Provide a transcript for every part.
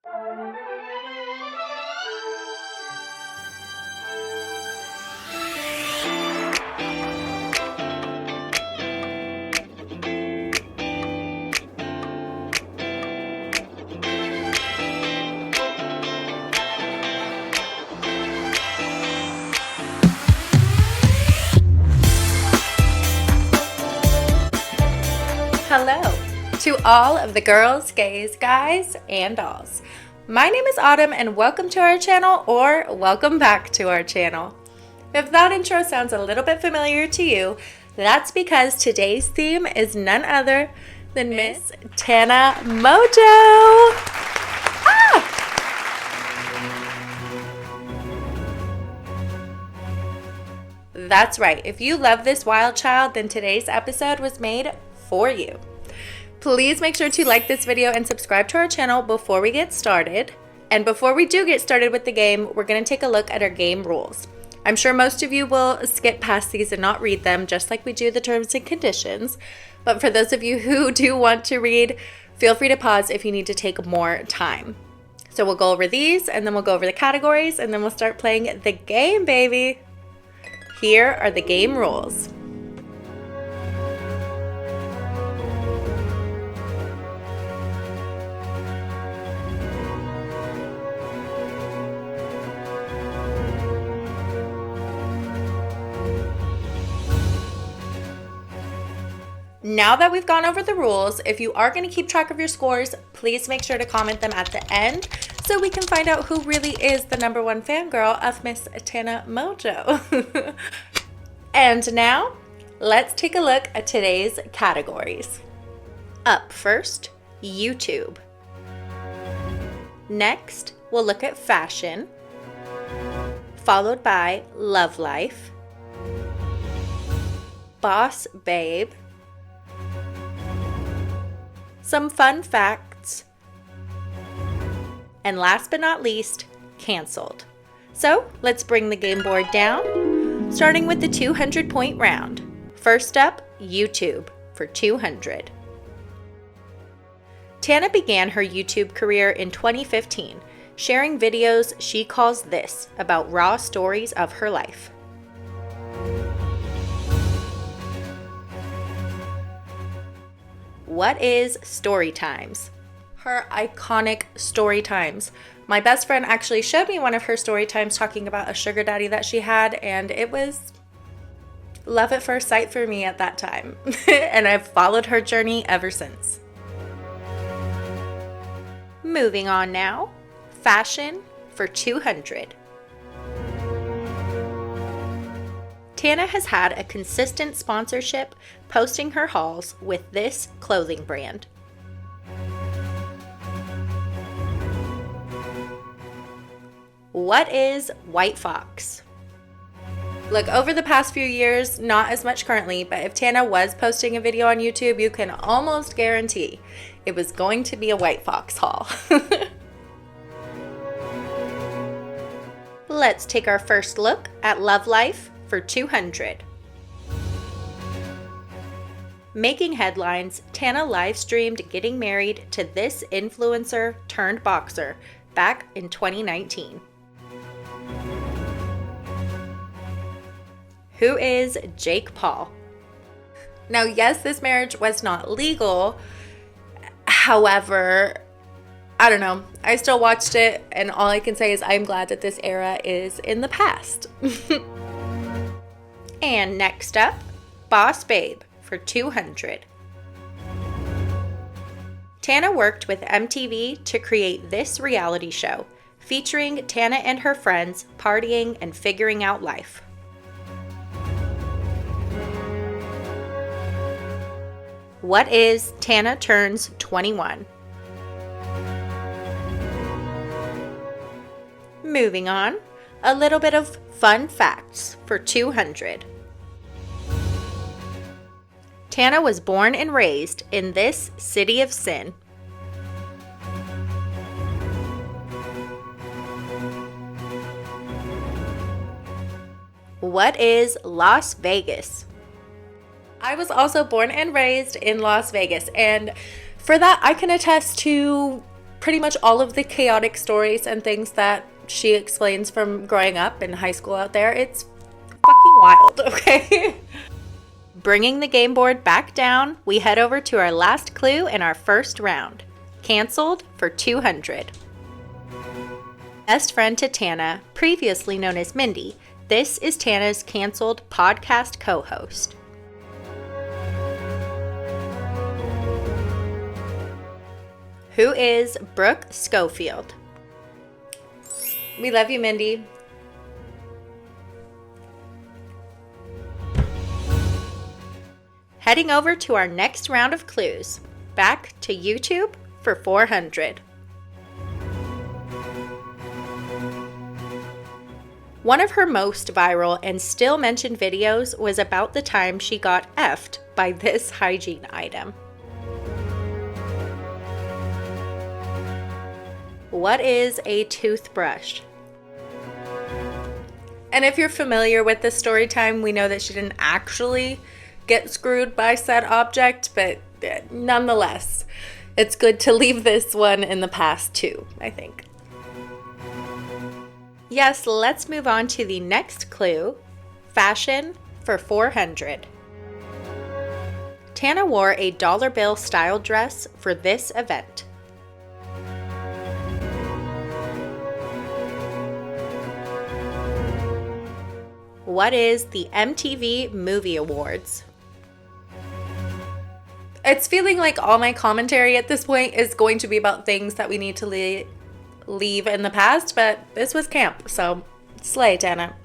Hello to all of the girls, gays, guys, and dolls. My name is Autumn and welcome to our channel, or welcome back to our channel. If that intro sounds a little bit familiar to you, that's because today's theme is none other than Miss Tana Mongeau. That's right. If you love this wild child, then today's episode was made for you. Please make sure to like this video and subscribe to our channel before we get started. And before we do get started with the game, we're going to take a look at our game rules. I'm sure most of you will skip past these and not read them, just like we do the terms and conditions. But for those of you who do want to read, feel free to pause if you need to take more time. So we'll go over these, and then we'll go over the categories, and then we'll start playing the game, baby. Here are the game rules. Now that we've gone over the rules, if you are going to keep track of your scores, please make sure to comment them at the end so we can find out who really is the #1 fangirl of Miss Tana Mongeau. And now, let's take a look at today's categories. Up first, YouTube. Next, we'll look at fashion, followed by love life, boss babe, some fun facts, and last but not least, canceled. So let's bring the game board down, starting with the 200-point round. First up, YouTube for 200. Tana began her YouTube career in 2015, sharing videos she calls this about raw stories of her life. What is story times? Her iconic story times. My best friend actually showed me one of her story times talking about a sugar daddy that she had, and it was love at first sight for me at that time. And I've followed her journey ever since. Moving on now, fashion for 200. Tana has had a consistent sponsorship, posting her hauls with this clothing brand. What is White Fox? Look, over the past few years, not as much currently, but if Tana was posting a video on YouTube, you can almost guarantee it was going to be a White Fox haul. Let's take our first look at love life for 200. Making headlines, Tana live streamed getting married to this influencer turned boxer back in 2019. Who is Jake Paul? Now, yes, this marriage was not legal. However, I don't know. I still watched it, and all I can say is I'm glad that this era is in the past. And next up, Boss Babe for 200. Tana worked with MTV to create this reality show, featuring Tana and her friends partying and figuring out life. What is Tana Turns 21? Moving on, a little bit of fun facts for 200. Tana was born and raised in this city of sin. What is Las Vegas? I was also born and raised in Las Vegas, and for that I can attest to pretty much all of the chaotic stories and things that she explains from growing up in high school out there. It's fucking wild, okay? Bringing the game board back down, we head over to our last clue in our first round. Canceled for 200. Best friend to Tana, previously known as Mindy. This is Tana's canceled podcast co-host. Who is Brooke Schofield? We love you, Mindy. Heading over to our next round of clues. Back to YouTube for 400. One of her most viral and still mentioned videos was about the time she got effed by this hygiene item. What is a toothbrush? And if you're familiar with the story time, we know that she didn't actually get screwed by said object, but nonetheless, it's good to leave this one in the past too, I think. Yes, let's move on to the next clue. Fashion for 400. Tana wore a dollar bill style dress for this event. What is the MTV Movie Awards? It's feeling like all my commentary at this point is going to be about things that we need to leave in the past, but this was camp, so slay, Tana.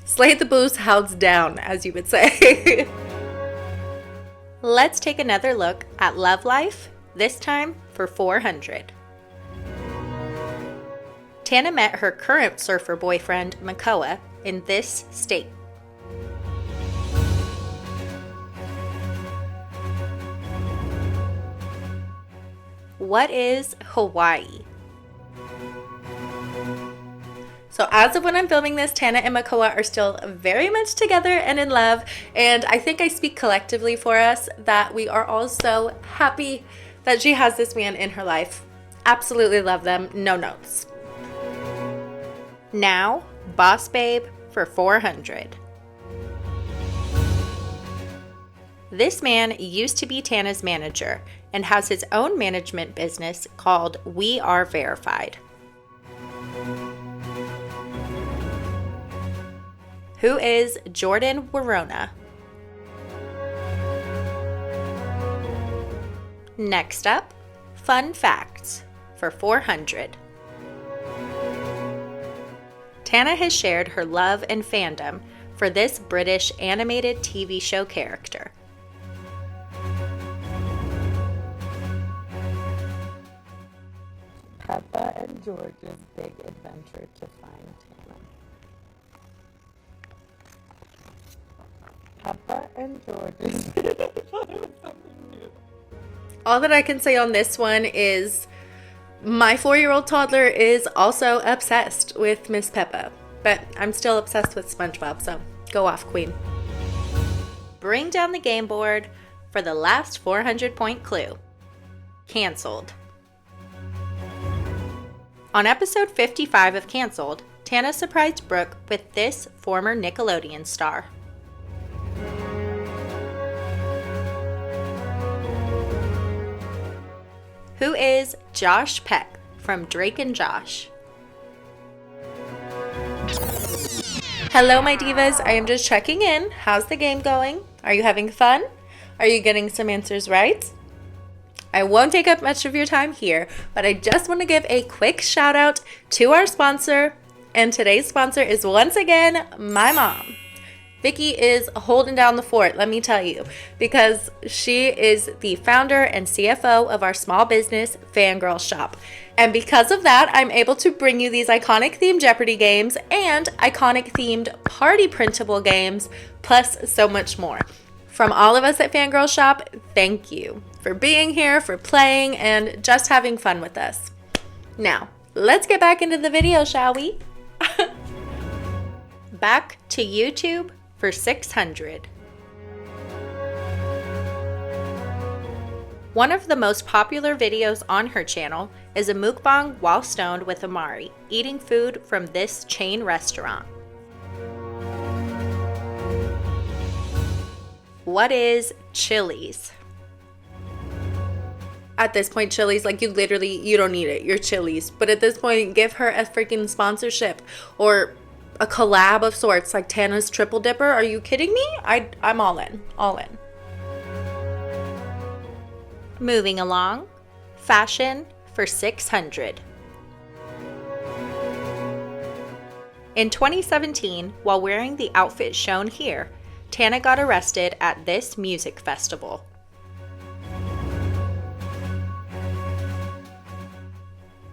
Slay the booze house down, as you would say. Let's take another look at love life, this time for 400. Tana met her current surfer boyfriend, Makoa, in this state. What is Hawaii? So as of when I'm filming this, Tana and Makoa are still very much together and in love, and I think I speak collectively for us that we are all so happy that she has this man in her life. Absolutely love them, no notes. Now, Boss Babe for 400. This man used to be Tana's manager and has his own management business called We Are Verified. Who is Jordan Warona? Next up, fun facts for 400. Tana has shared her love and fandom for this British animated TV show character. Peppa and George's Big Adventure to Find Tana. Peppa and George's Big Adventure. All that I can say on this one is my 4-year-old toddler is also obsessed with Miss Peppa, but I'm still obsessed with SpongeBob, so go off, queen. Bring down the game board for the last 400-point clue. Canceled. On episode 55 of Canceled, Tana surprised Brooke with this former Nickelodeon star. Who is Josh Peck from Drake and Josh? Hello, my divas. I am just checking in. How's the game going? Are you having fun? Are you getting some answers right? I won't take up much of your time here, but I just want to give a quick shout out to our sponsor. And today's sponsor is once again my mom. Vicky is holding down the fort, let me tell you, because she is the founder and CFO of our small business, Fangirl Shop. And because of that, I'm able to bring you these iconic themed Jeopardy games and iconic themed party printable games, plus so much more. From all of us at Fangirl Shop, thank you for being here, for playing, and just having fun with us. Now, let's get back into the video, shall we? Back to YouTube for 600. One of the most popular videos on her channel is a mukbang while stoned with a Maury, eating food from this chain restaurant. What is Chili's? At this point, Chili's, like, you don't need it. You're Chili's. But at this point, give her a freaking sponsorship or a collab of sorts, like Tana's Triple Dipper. Are you kidding me? I'm all in. All in. Moving along. Fashion for 600. In 2017, while wearing the outfit shown here, Tana got arrested at this music festival.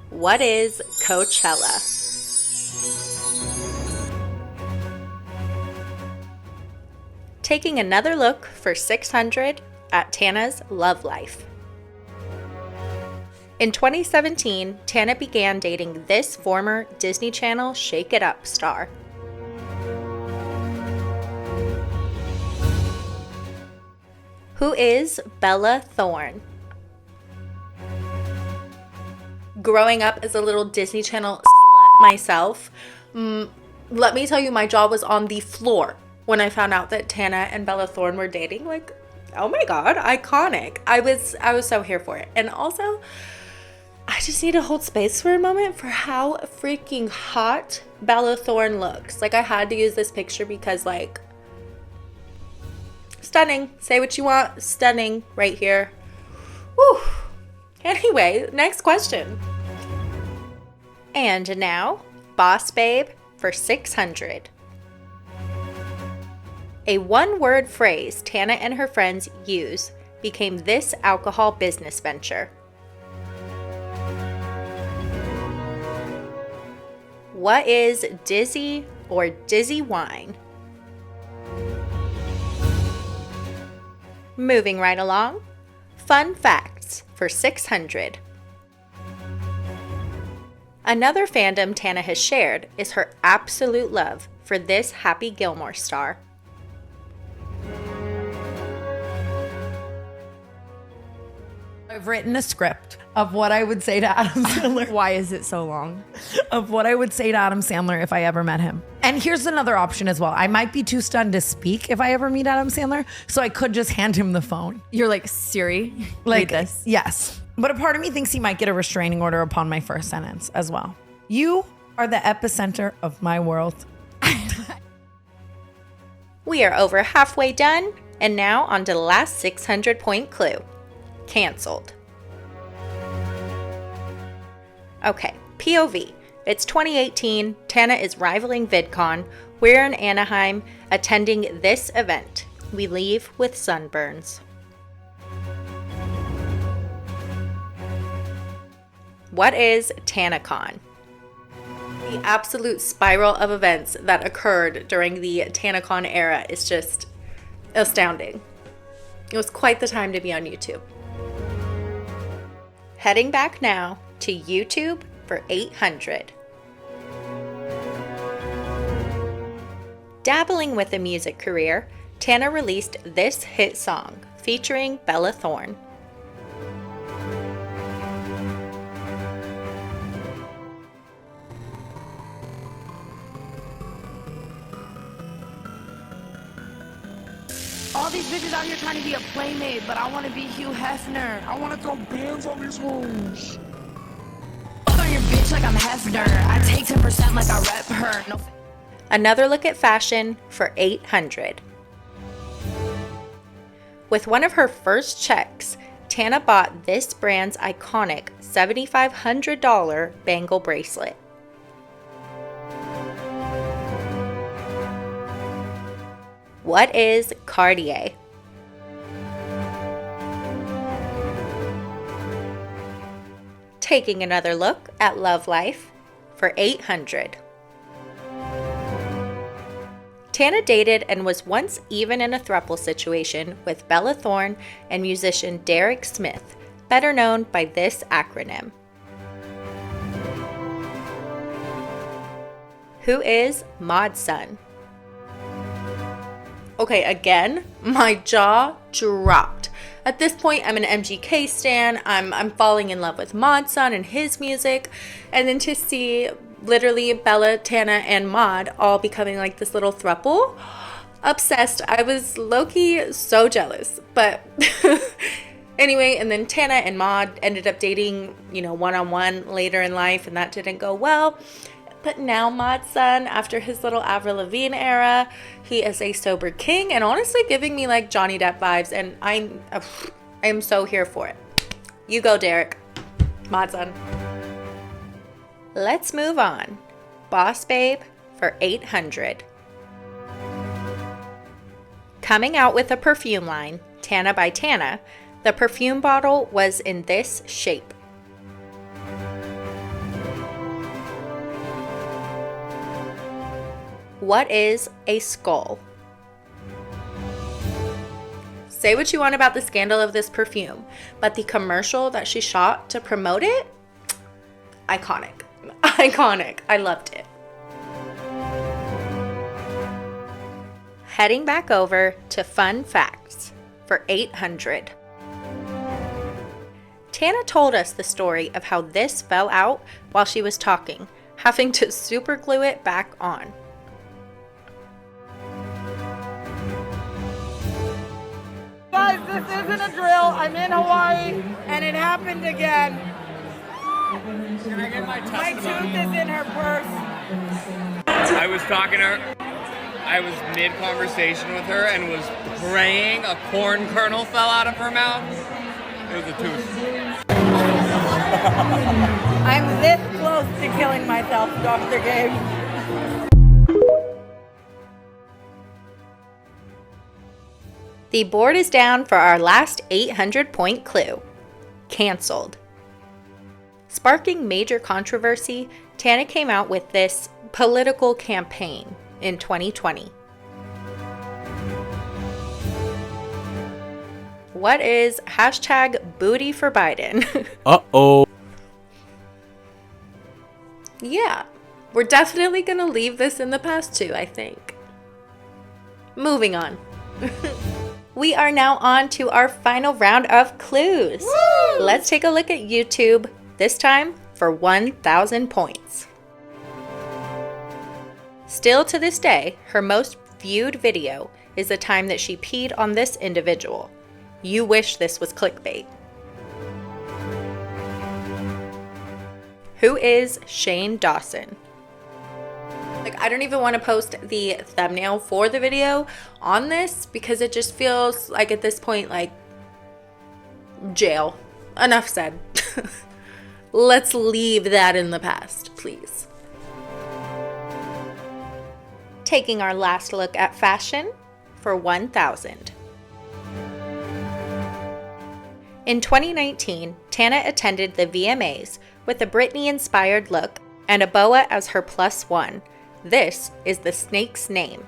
What is Coachella? Taking another look for 600 at Tana's love life. In 2017, Tana began dating this former Disney Channel Shake It Up star. Who is Bella Thorne? Growing up as a little Disney Channel slut myself, let me tell you, my jaw was on the floor when I found out that Tana and Bella Thorne were dating. Like, oh my god, iconic. I was so here for it. And also, I just need to hold space for a moment for how freaking hot Bella Thorne looks. Like, I had to use this picture because, like, stunning. Say what you want. Stunning right here. Whew. Anyway, next question. And now, Boss Babe for 600. A one-word phrase Tana and her friends use became this alcohol business venture. What is Dizzy or Dizzy Wine? Moving right along, fun facts for 600. Another fandom Tana has shared is her absolute love for this Happy Gilmore star. I've written a script of what I would say to Adam Sandler. Why is it so long? Of what I would say to Adam Sandler if I ever met him. And here's another option as well. I might be too stunned to speak if I ever meet Adam Sandler, so I could just hand him the phone. You're like, Siri, Like read this. Yes. But a part of me thinks he might get a restraining order upon my first sentence as well. You are the epicenter of my world. We are over halfway done, and now on to the last 600-point clue. Canceled. Okay, POV. It's 2018. Tana is rivaling VidCon. We're in Anaheim attending this event. We leave with sunburns. What is TanaCon? The absolute spiral of events that occurred during the TanaCon era is just astounding. It was quite the time to be on YouTube. Heading back now to YouTube for 800. Dabbling with a music career, Tana released this hit song featuring Bella Thorne. All these bitches out here trying to be a playmate, but I want to be Hugh Hefner. I want to throw bands on these hoes. Fuck on your bitch like I'm Hefner. I take 10% like I rep her. No. Another look at fashion for 800. With one of her first checks, Tana bought this brand's iconic $7,500 bangle bracelet. What is Cartier? Taking another look at love life for 800. Tana dated and was once even in a throuple situation with Bella Thorne and musician Derek Smith, better known by this acronym. Who is Modson? Okay, again, my jaw dropped At this point, I'm an MGK stan. I'm falling in love with Maud's son and his music. And then to see literally Bella, Tana, and Maud all becoming like this little throuple, obsessed. I was low-key so jealous. But anyway, and then Tana and Maud ended up dating, you know, one-on-one later in life, and that didn't go well. But now Maud's son, after his little Avril Lavigne era, he is a sober king and honestly giving me like Johnny Depp vibes, and I'm so here for it. You go, Derek. Maud's son. Let's move on. Boss Babe for 800. Coming out with a perfume line, Tana by Tana, the perfume bottle was in this shape. What is a skull? Say what you want about the scandal of this perfume, but the commercial that she shot to promote it, iconic. Iconic. I loved it. Heading back over to fun facts for 800. Tana told us the story of how this fell out while she was talking, having to super glue it back on. Guys, this isn't a drill. I'm in Hawaii, and it happened again. Can I get my tooth is in her purse. I was talking to her. I was mid-conversation with her and was praying a corn kernel fell out of her mouth. It was a tooth. I'm this close to killing myself, Dr. Gabe. The board is down for our last 800-point clue. Cancelled. Sparking major controversy, Tana came out with this political campaign in 2020. What is #booty for Biden? Uh-oh. Yeah, we're definitely gonna leave this in the past too, I think. Moving on. We are now on to our final round of clues. Woo! Let's take a look at YouTube, this time for 1,000 points. Still to this day, her most viewed video is the time that she peed on this individual. You wish this was clickbait. Who is Shane Dawson? Like, I don't even want to post the thumbnail for the video on this because it just feels like at this point, like, jail. Enough said. Let's leave that in the past, please. Taking our last look at fashion for 1,000. In 2019, Tana attended the VMAs with a Britney-inspired look and a boa as her +1. This is the snake's name.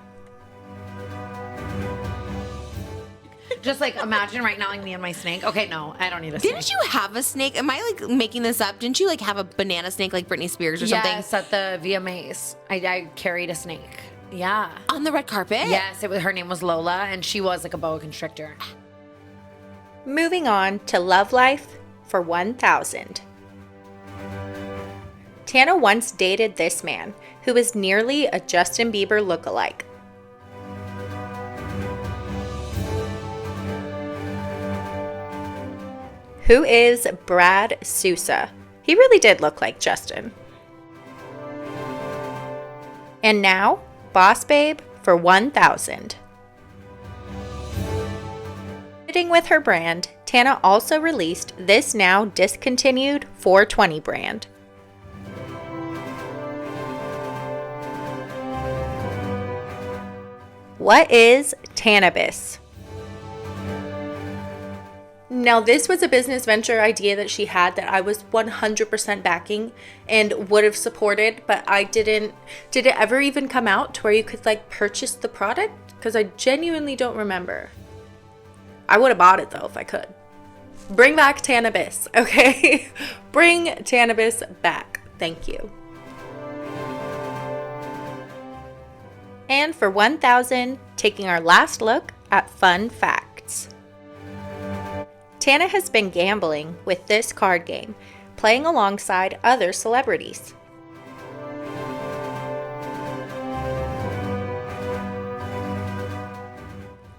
Just like imagine right now, like me and my snake. Okay, no, I don't need a snake. Didn't you have a snake? Am I like making this up? Didn't you like have a banana snake like Britney Spears or something? Yes, at the VMAs, I carried a snake. Yeah. On the red carpet? Yes, her name was Lola, and she was like a boa constrictor. Moving on to love life for 1,000. Tana once dated this man, who is nearly a Justin Bieber lookalike. Who is Brad Sousa? He really did look like Justin. And now, Boss Babe for 1,000. Fitting with her brand, Tana also released this now discontinued 420 brand. What is Tannabis? Now, this was a business venture idea that she had that I was 100% backing and would have supported, but I didn't. Did it ever even come out to where you could like purchase the product? Because I genuinely don't remember. I would have bought it though if I could. Bring back Tannabis, okay? Bring Tannabis back. Thank you. And for 1,000, taking our last look at fun facts. Tana has been gambling with this card game, playing alongside other celebrities.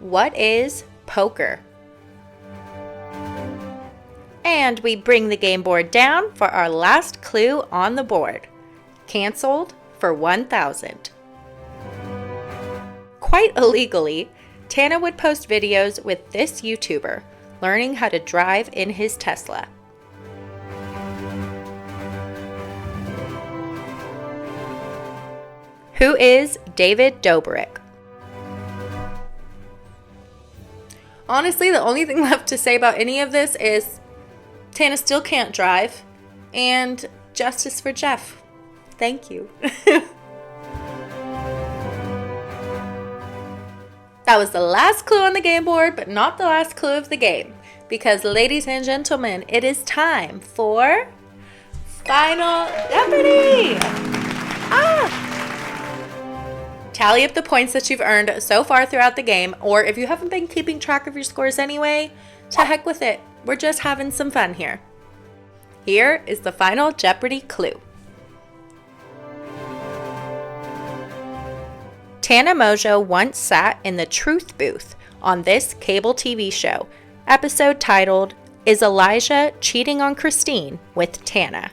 What is poker? And we bring the game board down for our last clue on the board. Canceled for 1,000. Quite illegally, Tana would post videos with this YouTuber learning how to drive in his Tesla. Who is David Dobrik? Honestly, the only thing left to say about any of this is Tana still can't drive, and justice for Jeff. Thank you. That was the last clue on the game board, but not the last clue of the game. Because, ladies and gentlemen, it is time for Final Jeopardy! Tally up the points that you've earned so far throughout the game, or if you haven't been keeping track of your scores anyway, to heck with it. We're just having some fun here. Here is the Final Jeopardy clue. Tana Mongeau once sat in the truth booth on this cable TV show, episode titled, Is Elijah Cheating on Christine with Tana?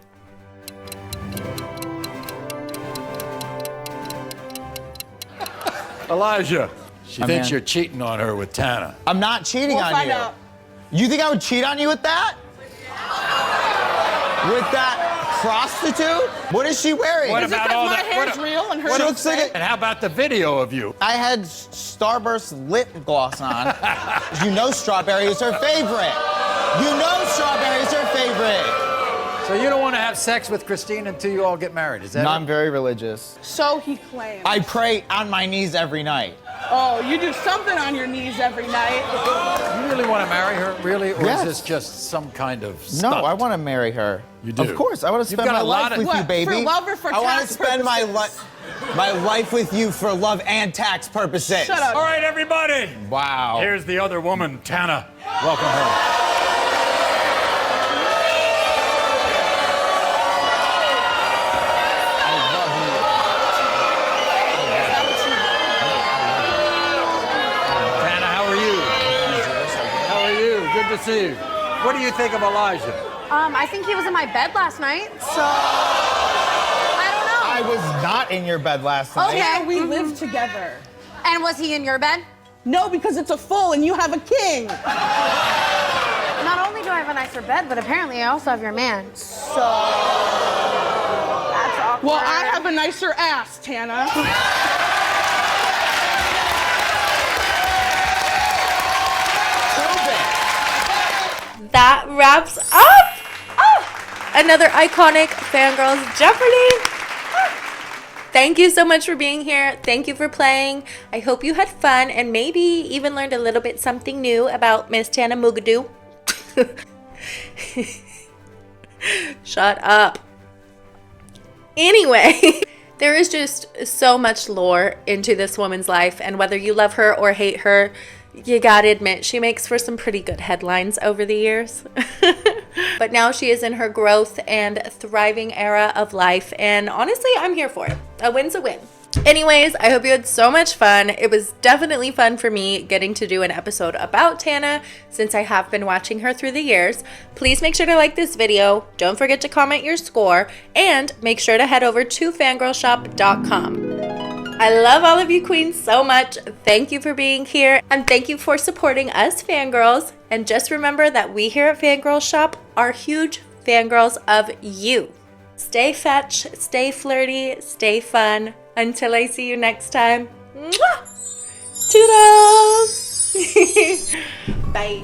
Elijah, she thinks you're cheating on her with Tana. I'm not cheating on you. You think I would cheat on you with that? With that prostitute? What is she wearing? What about all that? Hair's real and her She looks like And how about the video of you? I had Starburst lip gloss on. You know strawberry is her favorite. You know strawberry is her favorite. So you don't want to have sex with Christine until you all get married, is that No, it? I'm very religious. So he claims. I pray on my knees every night. Oh, you do something on your knees every night. You really want to marry her, really? Or Yes. is this just some kind of No, stunt? I want to marry her. You do? Of course, I want to You've spend got my a lot life of- with you, What, baby. for love or for I want tax to spend my life with you for love and tax purposes. Shut up. All right, everybody. Wow. Here's the other woman, Tana. Welcome her. Tana, how are you? How are you? Good to see you. What do you think of Elijah? I think he was in my bed last night, so I don't know. I was not in your bed last night. Okay. We live together. And was he in your bed? No, because it's a full and you have a king. Not only do I have a nicer bed, but apparently I also have your man. So that's awkward. Well, I have a nicer ass, Tana. That wraps up another iconic Fangirls Jeopardy! Thank you so much for being here. Thank you for playing. I hope you had fun and maybe even learned a little bit something new about Miss Tana Mongeau. Shut up. Anyway, there is just so much lore into this woman's life, and whether you love her or hate her, you gotta admit, she makes for some pretty good headlines over the years. But now she is in her growth and thriving era of life, and honestly, I'm here for it. A win's a win. Anyways, I hope you had so much fun. It was definitely fun for me getting to do an episode about Tana since I have been watching her through the years. Please make sure to like this video. Don't forget to comment your score, and make sure to head over to fangirlshop.com. I love all of you queens so much. Thank you for being here, and thank you for supporting us fangirls. And just remember that we here at Fangirl Shop are huge fangirls of you. Stay fetch, stay flirty, stay fun. Until I see you next time. Mwah! Toodles! Bye.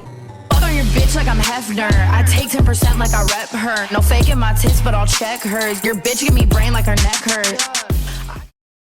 Fuck on your bitch like I'm Hefner. I take 10% like I rep her. No faking my tits, but I'll check hers. Your bitch give me brain like her neck hurt.